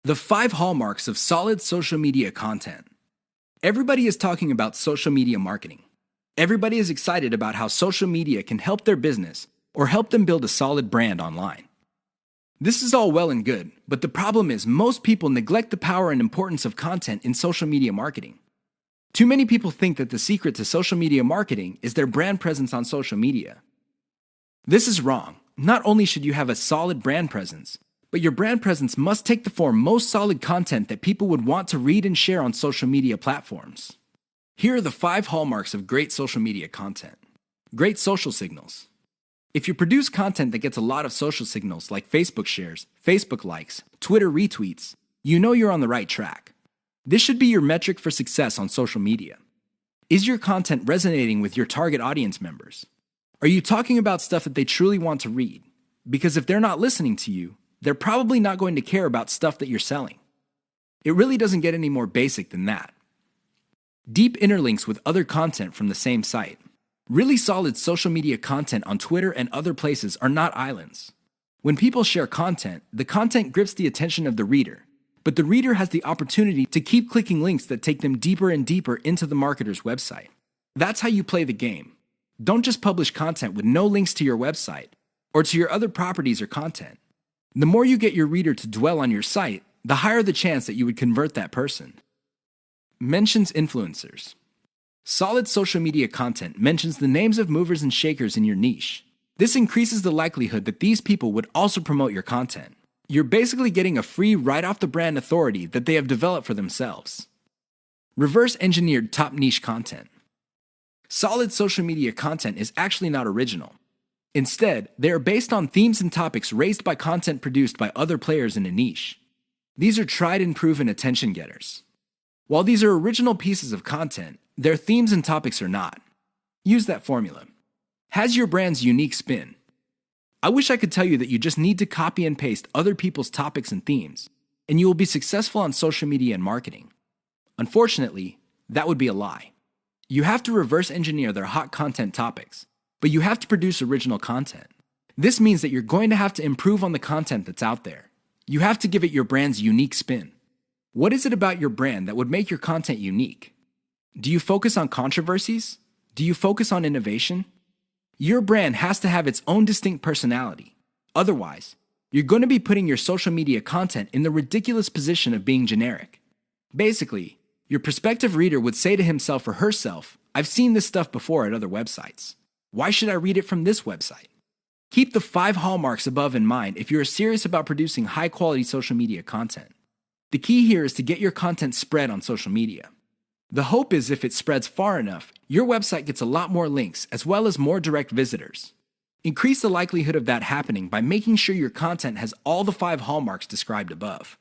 The 5 hallmarks of solid social media content. Everybody is talking about social media marketing. Everybody is excited about how social media can help their business or help them build a solid brand online. This is all well and good, but the problem is most people neglect the power and importance of content in social media marketing. Too many people think that the secret to social media marketing is their brand presence on social media. This is wrong. Not only should you have a solid brand presence, but your brand presence must take the form most solid content that people would want to read and share on social media platforms. Here are the 5 hallmarks of great social media content. Great social signals. If you produce content that gets a lot of social signals like Facebook shares, Facebook likes, Twitter retweets, you know you're on the right track. This should be your metric for success on social media. Is your content resonating with your target audience members? Are you talking about stuff that they truly want to read? Because if they're not listening to you, they're probably not going to care about stuff that you're selling. It really doesn't get any more basic than that. Deep interlinks with other content from the same site. Really solid social media content on Twitter and other places are not islands. When people share content, the content grips the attention of the reader, but the reader has the opportunity to keep clicking links that take them deeper and deeper into the marketer's website. That's how you play the game. Don't just publish content with no links to your website or to your other properties or content. The more you get your reader to dwell on your site, the higher the chance that you would convert that person. Mentions influencers. Solid social media content mentions the names of movers and shakers in your niche. This increases the likelihood that these people would also promote your content. You're basically getting a free right-off-the-brand authority that they have developed for themselves. Reverse-engineered top niche content. Solid social media content is actually not original. Instead, they are based on themes and topics raised by content produced by other players in a niche. These are tried and proven attention getters. While these are original pieces of content, their themes and topics are not. Use that formula. Has your brand's unique spin. I wish I could tell you that you just need to copy and paste other people's topics and themes, and you will be successful on social media and marketing. Unfortunately, that would be a lie. You have to reverse engineer their hot content topics, but you have to produce original content. This means that you're going to have to improve on the content that's out there. You have to give it your brand's unique spin. What is it about your brand that would make your content unique? Do you focus on controversies? Do you focus on innovation? Your brand has to have its own distinct personality. Otherwise, you're going to be putting your social media content in the ridiculous position of being generic. Basically, your prospective reader would say to himself or herself, "I've seen this stuff before at other websites. Why should I read it from this website?" Keep the 5 hallmarks above in mind if you're serious about producing high-quality social media content. The key here is to get your content spread on social media. The hope is if it spreads far enough, your website gets a lot more links as well as more direct visitors. Increase the likelihood of that happening by making sure your content has all the 5 hallmarks described above.